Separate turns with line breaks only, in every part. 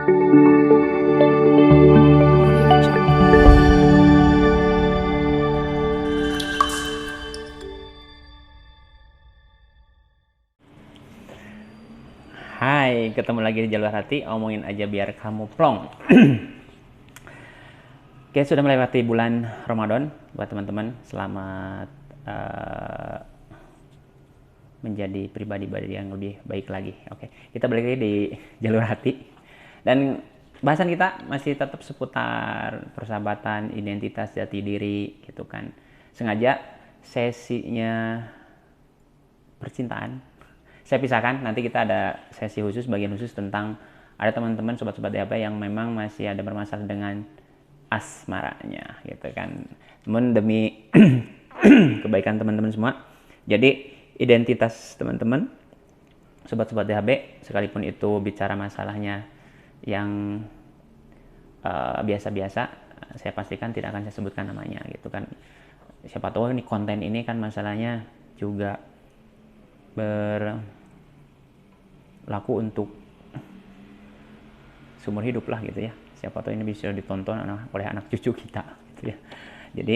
Hai, ketemu lagi di Jalur Hati, omongin aja biar kamu plong. Oke, sudah melewati bulan Ramadan buat teman-teman. Selamat menjadi pribadi yang lebih baik lagi. Oke, kita balik lagi di Jalur Hati. Dan bahasan kita masih tetap seputar persahabatan, identitas, jati diri gitu kan. Sengaja sesinya percintaan saya pisahkan, nanti kita ada sesi khusus, bagian khusus tentang ada teman-teman sobat-sobat DHP yang memang masih ada bermasalah dengan asmaranya gitu kan. Namun demi kebaikan teman-teman semua, jadi identitas teman-teman sobat-sobat DHP sekalipun itu bicara masalahnya yang biasa-biasa, saya pastikan tidak akan saya sebutkan namanya gitu kan. Siapa tahu ini konten ini kan masalahnya juga berlaku untuk seumur hidup lah gitu ya. Siapa tahu ini bisa ditonton oleh anak cucu kita gitu ya. Jadi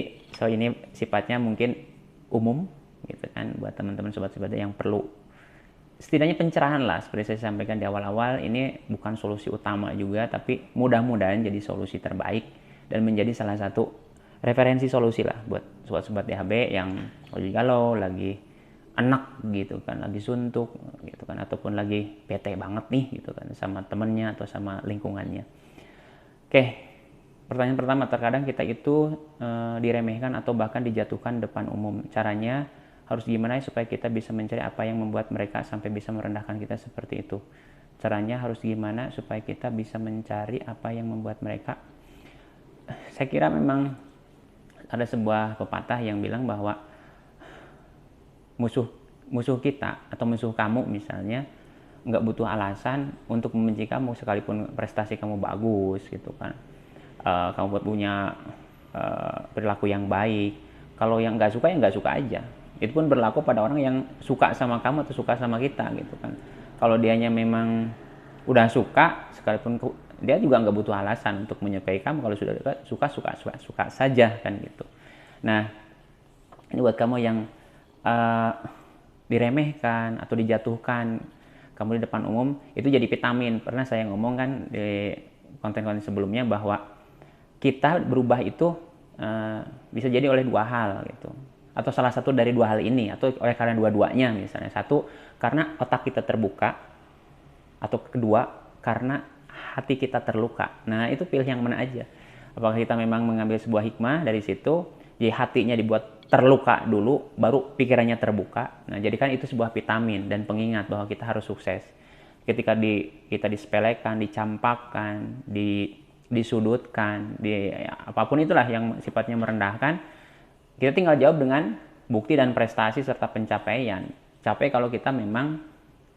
ini sifatnya mungkin umum gitu kan buat teman-teman sobat-sobat yang perlu setidaknya pencerahan lah, seperti saya sampaikan di awal-awal. Ini bukan solusi utama juga, tapi mudah-mudahan jadi solusi terbaik dan menjadi salah satu referensi solusi lah buat sobat-sobat DHB yang lagi galau, lagi enak gitu kan, lagi suntuk gitu kan, ataupun lagi bete banget nih gitu kan sama temennya atau sama lingkungannya. Oke, pertanyaan pertama, terkadang kita itu diremehkan atau bahkan dijatuhkan depan umum. Caranya harus gimana supaya kita bisa mencari apa yang membuat mereka sampai bisa merendahkan kita seperti itu? Caranya harus gimana supaya kita bisa mencari apa yang membuat mereka. Saya kira memang ada sebuah pepatah yang bilang bahwa musuh kita atau musuh kamu misalnya nggak butuh alasan untuk membenci kamu sekalipun prestasi kamu bagus gitu kan. Kamu punya perilaku yang baik. Kalau yang nggak suka ya nggak suka aja. Itu pun berlaku pada orang yang suka sama kamu atau suka sama kita gitu kan. Kalau dianya memang udah suka, sekalipun dia juga nggak butuh alasan untuk menyukai kamu. Kalau sudah suka saja kan gitu. Nah, ini buat kamu yang diremehkan atau dijatuhkan kamu di depan umum, itu jadi vitamin. Pernah saya ngomong kan di konten-konten sebelumnya bahwa kita berubah itu bisa jadi oleh dua hal gitu, atau salah satu dari dua hal ini, atau oleh karena dua-duanya. Misalnya satu, karena otak kita terbuka, atau kedua, karena hati kita terluka. Nah, itu pilih yang mana aja. Apakah kita memang mengambil sebuah hikmah dari situ, jadi hatinya dibuat terluka dulu, baru pikirannya terbuka. Nah, jadikan itu sebuah vitamin dan pengingat bahwa kita harus sukses. Ketika kita disepelekan, dicampakkan, disudutkan, apapun itulah yang sifatnya merendahkan, kita tinggal jawab dengan bukti dan prestasi serta pencapaian. Capek kalau kita memang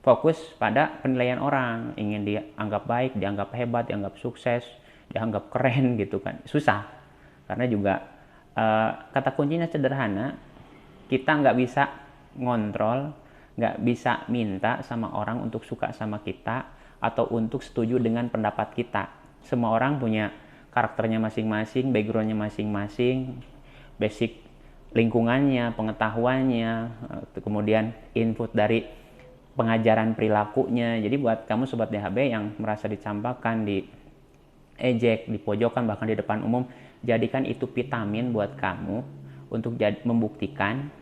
fokus pada penilaian orang, ingin dianggap baik, dianggap hebat, dianggap sukses, dianggap keren gitu kan. Susah. Karena juga kata kuncinya sederhana, kita nggak bisa ngontrol, nggak bisa minta sama orang untuk suka sama kita atau untuk setuju dengan pendapat kita. Semua orang punya karakternya masing-masing, backgroundnya masing-masing, basic lingkungannya, pengetahuannya, kemudian input dari pengajaran perilakunya. Jadi buat kamu sobat DHB yang merasa dicampakkan, diejek, dipojokkan, bahkan di depan umum, jadikan itu vitamin buat kamu untuk membuktikan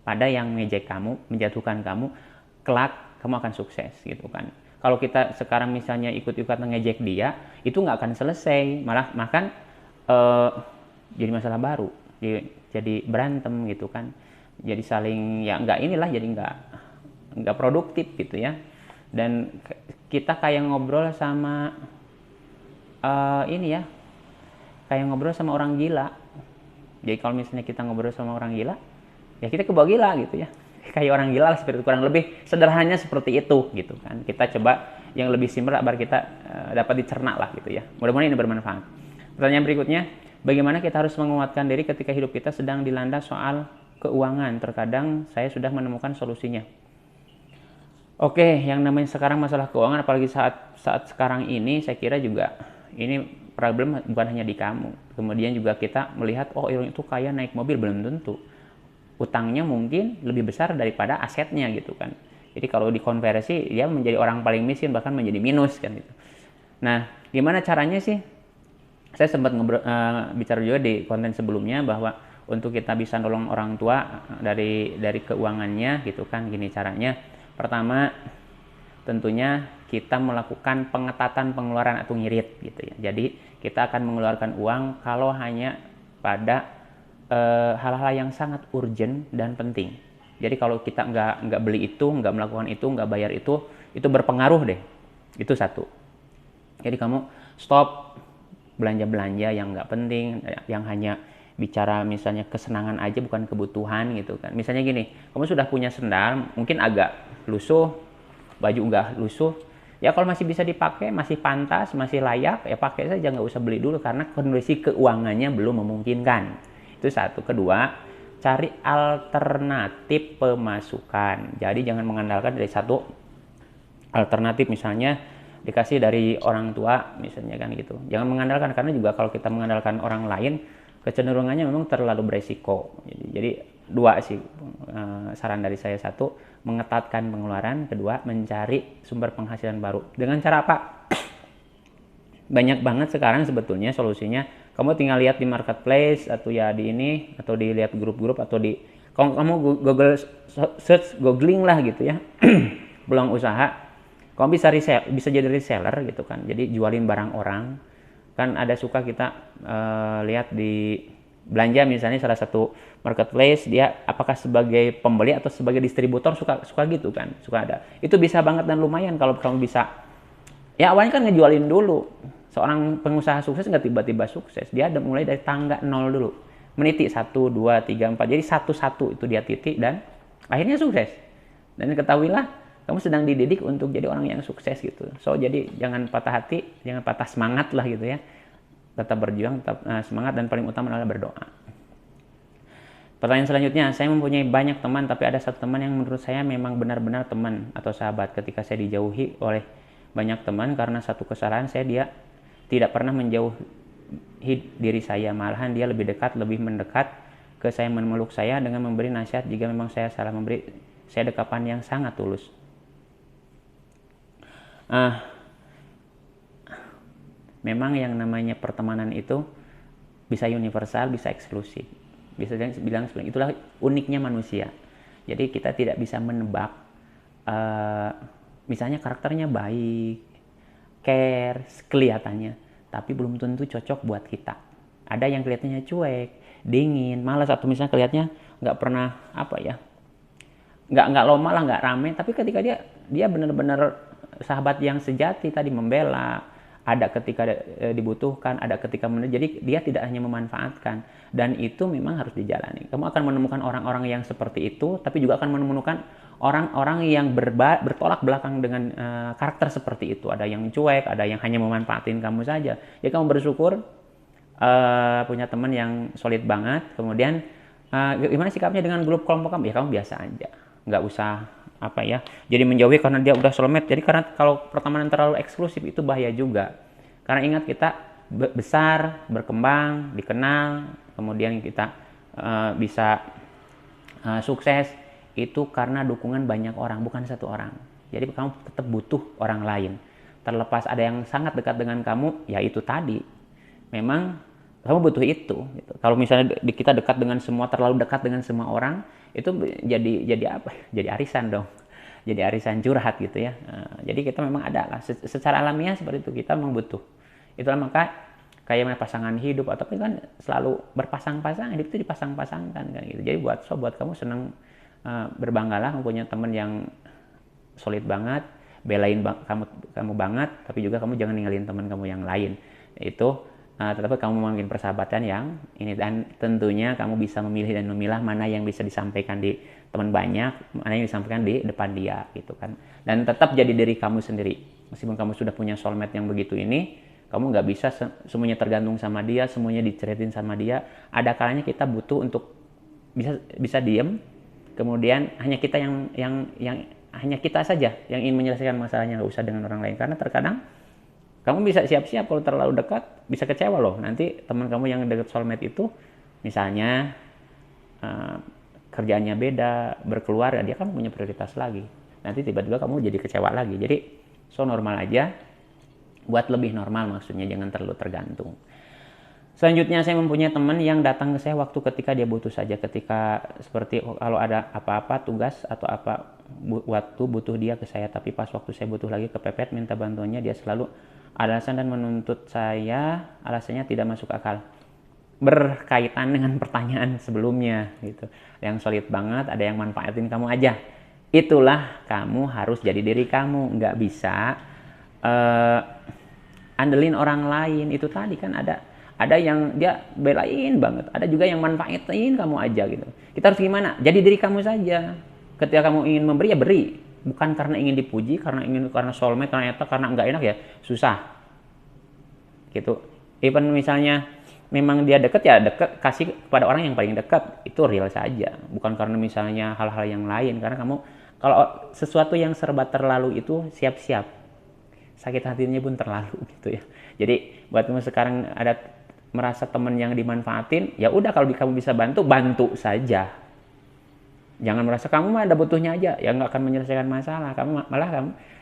pada yang ngejek kamu, menjatuhkan kamu, kelak kamu akan sukses gitu kan. Kalau kita sekarang misalnya ikut-ikutan ngejek dia, itu nggak akan selesai, malah makan jadi masalah baru, jadi berantem gitu kan, jadi saling ya nggak inilah, jadi nggak produktif gitu ya. Dan kita kayak ngobrol sama kayak ngobrol sama orang gila. Jadi kalau misalnya kita ngobrol sama orang gila, ya kita kebawa gila gitu ya. Kayak orang gila lah, seperti kurang lebih sederhananya seperti itu gitu kan. Kita coba yang lebih simpel agar kita dapat dicerna lah gitu ya. Mudah-mudahan ini bermanfaat. Pertanyaan berikutnya, bagaimana kita harus menguatkan diri ketika hidup kita sedang dilanda soal keuangan? Terkadang saya sudah menemukan solusinya. Oke, yang namanya sekarang masalah keuangan, apalagi saat sekarang ini, saya kira juga ini problem bukan hanya di kamu. Kemudian juga kita melihat, oh orang itu kaya naik mobil, belum tentu. Utangnya mungkin lebih besar daripada asetnya gitu kan. Jadi kalau dikonversi, dia menjadi orang paling miskin, bahkan menjadi minus kan gitu. Nah, gimana caranya sih? Saya sempat bicara juga di konten sebelumnya bahwa untuk kita bisa nolong orang tua dari keuangannya gitu kan, gini caranya. Pertama, tentunya kita melakukan pengetatan pengeluaran atau ngirit gitu ya. Jadi kita akan mengeluarkan uang kalau hanya pada hal-hal yang sangat urgent dan penting. Jadi kalau kita nggak beli itu, nggak melakukan itu, nggak bayar itu berpengaruh deh. Itu satu. Jadi kamu stop belanja-belanja yang nggak penting, yang hanya bicara misalnya kesenangan aja bukan kebutuhan gitu kan. Misalnya gini, kamu sudah punya sendal, mungkin agak lusuh, baju nggak lusuh, ya kalau masih bisa dipakai, masih pantas, masih layak, ya pakai saja, nggak usah beli dulu karena kondisi keuangannya belum memungkinkan. Itu satu. Kedua, cari alternatif pemasukan. Jadi jangan mengandalkan dari satu alternatif, misalnya dikasih dari orang tua misalnya kan gitu. Jangan mengandalkan, karena juga kalau kita mengandalkan orang lain kecenderungannya memang terlalu beresiko. Jadi dua sih saran dari saya. Satu, mengetatkan pengeluaran. Kedua, mencari sumber penghasilan baru. Dengan cara apa? Banyak banget sekarang sebetulnya solusinya. Kamu tinggal lihat di marketplace atau ya di ini, atau dilihat grup-grup, atau di kamu Google search, googling lah gitu ya. Peluang usaha, kamu bisa jadi reseller gitu kan. Jadi jualin barang orang. Kan ada suka kita lihat di belanja misalnya salah satu marketplace, dia apakah sebagai pembeli atau sebagai distributor, suka gitu kan. Suka ada. Itu bisa banget dan lumayan kalau kamu bisa. Ya awalnya kan ngejualin dulu. Seorang pengusaha sukses nggak tiba-tiba sukses. Dia ada mulai dari tangga nol dulu. Meniti 1, 2, 3, 4. Jadi satu-satu itu dia titik dan akhirnya sukses. Dan ketahuilah, kamu sedang dididik untuk jadi orang yang sukses gitu. So jadi jangan patah hati, jangan patah semangat lah gitu ya. Tetap berjuang, tetap semangat, dan paling utama adalah berdoa. Pertanyaan selanjutnya, saya mempunyai banyak teman tapi ada satu teman yang menurut saya memang benar-benar teman atau sahabat. Ketika saya dijauhi oleh banyak teman karena satu kesalahan saya, dia tidak pernah menjauhi diri saya, malahan dia lebih dekat, lebih mendekat ke saya, memeluk saya dengan memberi nasihat jika memang saya salah, memberi saya dekapan yang sangat tulus. Memang yang namanya pertemanan itu bisa universal, bisa eksklusif. Bisa bilang seperti itulah uniknya manusia. Jadi kita tidak bisa menebak, misalnya karakternya baik, care, kelihatannya, tapi belum tentu cocok buat kita. Ada yang kelihatannya cuek, dingin, malas, atau misalnya kelihatannya nggak pernah nggak loma lah, nggak rame, tapi ketika dia benar-benar sahabat yang sejati tadi, membela, ada ketika dibutuhkan, ada ketika jadi dia tidak hanya memanfaatkan, dan itu memang harus dijalani. Kamu akan menemukan orang-orang yang seperti itu, tapi juga akan menemukan orang-orang yang bertolak belakang dengan karakter seperti itu. Ada yang cuek, ada yang hanya memanfaatin kamu saja. Ya kamu bersyukur punya teman yang solid banget. Kemudian gimana sikapnya dengan grup kelompok kamu? Ya kamu biasa aja, nggak usah jadi menjauhi karena dia udah soulmate. Jadi karena kalau pertemanan terlalu eksklusif itu bahaya juga, karena ingat kita besar, berkembang, dikenal, kemudian kita bisa sukses itu karena dukungan banyak orang, bukan satu orang. Jadi kamu tetap butuh orang lain. Terlepas ada yang sangat dekat dengan kamu, ya itu tadi, memang kamu butuh itu gitu. Kalau misalnya kita dekat dengan semua, terlalu dekat dengan semua orang, itu jadi arisan dong, jadi arisan curhat gitu ya. Jadi kita memang ada lah secara alamiah seperti itu, kita memang butuh. Itulah maka kayak pasangan hidup atau kan selalu berpasang-pasang, hidup itu dipasang-pasangkan kan gitu. Jadi buat kamu senang, berbanggalah mempunyai teman yang solid banget, belain kamu banget, tapi juga kamu jangan ninggalin teman kamu yang lain. Itu tetapi kamu mungkin persahabatan yang ini, dan tentunya kamu bisa memilih dan memilah mana yang bisa disampaikan di teman banyak, mana yang disampaikan di depan dia gitu kan. Dan tetap jadi diri kamu sendiri. Meskipun kamu sudah punya soulmate yang begitu ini, kamu nggak bisa semuanya tergantung sama dia, semuanya diceritain sama dia. Ada kalanya kita butuh untuk bisa diem, kemudian hanya kita yang hanya kita saja yang ingin menyelesaikan masalahnya, nggak usah dengan orang lain. Karena terkadang kamu bisa siap-siap kalau terlalu dekat bisa kecewa loh. Nanti teman kamu yang dekat soulmate itu misalnya kerjaannya beda, berkeluarga, dia kan punya prioritas lagi. Nanti tiba-tiba kamu jadi kecewa lagi. Jadi so normal aja, buat lebih normal maksudnya, jangan terlalu tergantung. Selanjutnya saya mempunyai teman yang datang ke saya waktu ketika dia butuh saja. Ketika seperti kalau ada apa-apa tugas atau apa waktu butuh dia ke saya. Tapi pas waktu saya butuh lagi kepepet minta bantuannya, dia selalu alasan dan menuntut saya, alasannya tidak masuk akal. Berkaitan dengan pertanyaan sebelumnya gitu. Yang solid banget, ada yang manfaatin kamu aja. Itulah kamu harus jadi diri kamu. Nggak bisa andelin orang lain. Itu tadi kan ada yang dia belain banget, ada juga yang manfaatin kamu aja gitu. Kita harus gimana? Jadi diri kamu saja. Ketika kamu ingin memberi ya beri, bukan karena ingin dipuji, karena soulmate, karena nggak enak ya susah. Gitu. Even misalnya memang dia dekat ya dekat, kasih kepada orang yang paling dekat, itu real saja. Bukan karena misalnya hal-hal yang lain, karena kamu kalau sesuatu yang serba terlalu itu siap-siap sakit hatinya pun terlalu gitu ya. Jadi buat kamu sekarang ada merasa teman yang dimanfaatin, ya udah kalau kamu bisa bantu saja. Jangan merasa kamu mah ada butuhnya aja, ya nggak akan menyelesaikan masalah. Kamu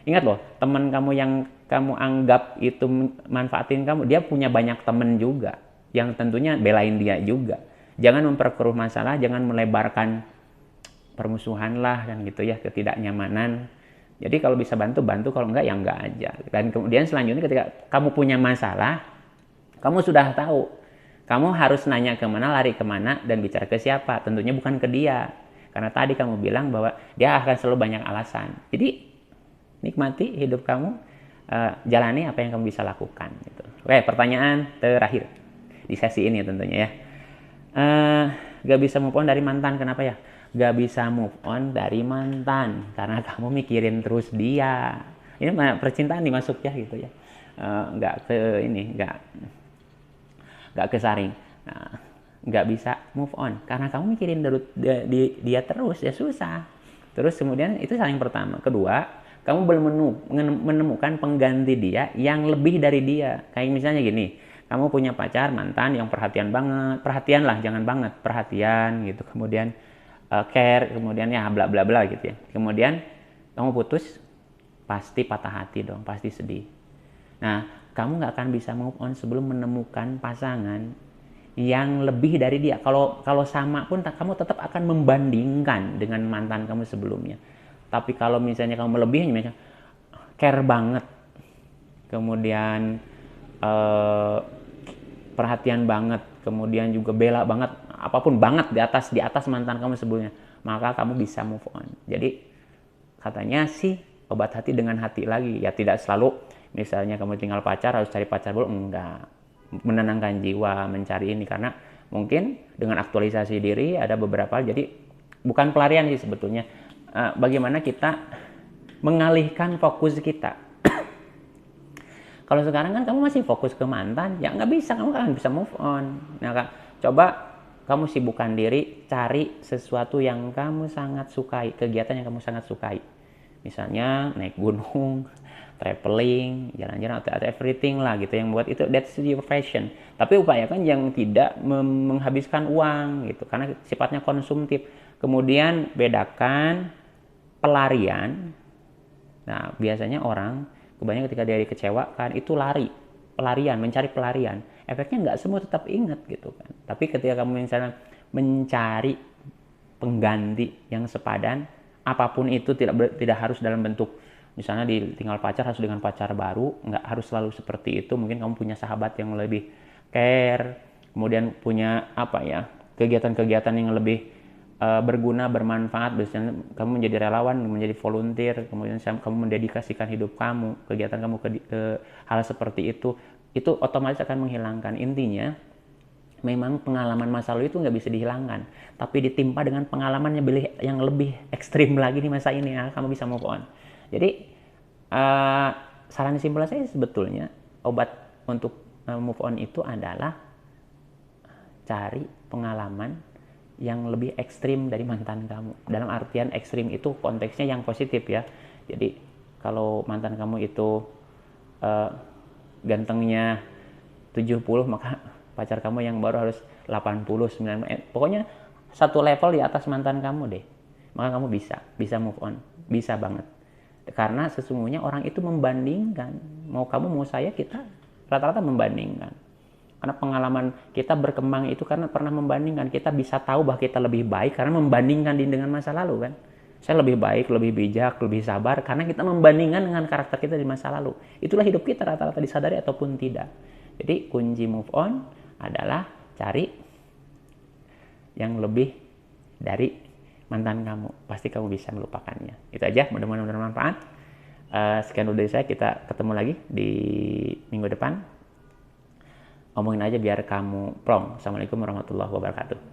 ingat loh, teman kamu yang kamu anggap itu manfaatin kamu, dia punya banyak teman juga yang tentunya belain dia juga. Jangan memperkeruh masalah, jangan melebarkan permusuhan lah kan gitu ya, ketidaknyamanan. Jadi kalau bisa bantu, kalau enggak ya enggak aja. Dan kemudian selanjutnya ketika kamu punya masalah, kamu sudah tahu, kamu harus nanya kemana, lari kemana, dan bicara ke siapa. Tentunya bukan ke dia. Karena tadi kamu bilang bahwa dia akan selalu banyak alasan. Jadi nikmati hidup kamu, jalani apa yang kamu bisa lakukan. Gitu. Oke, pertanyaan terakhir di sesi ini tentunya ya. Gak bisa move on dari mantan, kenapa ya? Gak bisa move on dari mantan karena kamu mikirin terus dia. Ini percintaan dimasuk ya gitu ya. Gak kesaring. Nah, nggak bisa move on karena kamu mikirin dia terus ya susah. Terus kemudian itu saling pertama. Kedua, kamu belum menemukan pengganti dia yang lebih dari dia. Kayak misalnya gini, kamu punya pacar mantan yang perhatian banget, perhatian lah jangan banget, perhatian gitu. Kemudian care, kemudian ya bla bla bla gitu ya. Kemudian kamu putus, pasti patah hati dong, pasti sedih. Nah, kamu nggak akan bisa move on sebelum menemukan pasangan yang lebih dari dia. Kalau sama pun kamu tetap akan membandingkan dengan mantan kamu sebelumnya. Tapi kalau misalnya kamu melebihi, misalnya care banget, kemudian perhatian banget, kemudian juga bela banget, apapun banget di atas mantan kamu sebelumnya, maka kamu bisa move on. Jadi katanya sih obat hati dengan hati lagi. Ya tidak selalu misalnya kamu tinggal pacar harus cari pacar baru, enggak. Menenangkan jiwa, mencari ini, karena mungkin dengan aktualisasi diri ada beberapa, jadi bukan pelarian sih sebetulnya, bagaimana kita mengalihkan fokus kita. Kalau sekarang kan kamu masih fokus ke mantan, ya nggak bisa, kamu kan bisa move on. Nah, coba kamu sibukkan diri, cari sesuatu yang kamu sangat sukai, kegiatan yang kamu sangat sukai. Misalnya naik gunung, traveling, jalan-jalan, atau everything lah gitu yang buat itu, that's your passion. Tapi upayakan yang tidak menghabiskan uang gitu, karena sifatnya konsumtif. Kemudian bedakan pelarian. Nah, biasanya orang kebanyakan ketika dia dikecewakan itu pelarian, mencari pelarian. Efeknya nggak semua tetap ingat gitu kan. Tapi ketika kamu misalnya mencari pengganti yang sepadan, apapun itu tidak harus dalam bentuk misalnya ditinggal pacar harus dengan pacar baru, nggak harus selalu seperti itu. Mungkin kamu punya sahabat yang lebih care, kemudian punya kegiatan-kegiatan yang lebih berguna, bermanfaat. Biasanya kamu menjadi relawan, menjadi volunteer, kemudian kamu mendedikasikan hidup kamu, kegiatan kamu ke hal seperti itu otomatis akan menghilangkan. Intinya memang pengalaman masa lalu itu nggak bisa dihilangkan, tapi ditimpa dengan pengalaman yang lebih ekstrim lagi di masa ini, kamu bisa move on. Jadi saran simpel saya sebetulnya obat untuk move on itu adalah cari pengalaman yang lebih ekstrim dari mantan kamu. Dalam artian ekstrim itu konteksnya yang positif ya. Jadi kalau mantan kamu itu gantengnya 70, maka pacar kamu yang baru harus 80, 90. Pokoknya satu level di atas mantan kamu deh. Maka kamu bisa move on. Bisa banget. Karena sesungguhnya orang itu membandingkan. Mau kamu mau saya, kita rata-rata membandingkan. Karena pengalaman kita berkembang itu karena pernah membandingkan. Kita bisa tahu bahwa kita lebih baik karena membandingkan dengan masa lalu kan. Saya lebih baik, lebih bijak, lebih sabar karena kita membandingkan dengan karakter kita di masa lalu. Itulah hidup kita rata-rata disadari ataupun tidak. Jadi kunci move on adalah cari yang lebih dari mantan kamu. Pasti kamu bisa melupakannya. Itu aja, mudah-mudahan bermanfaat. Sekian dulu dari saya, kita ketemu lagi di minggu depan. Omongin aja biar kamu plong. Assalamualaikum warahmatullahi wabarakatuh.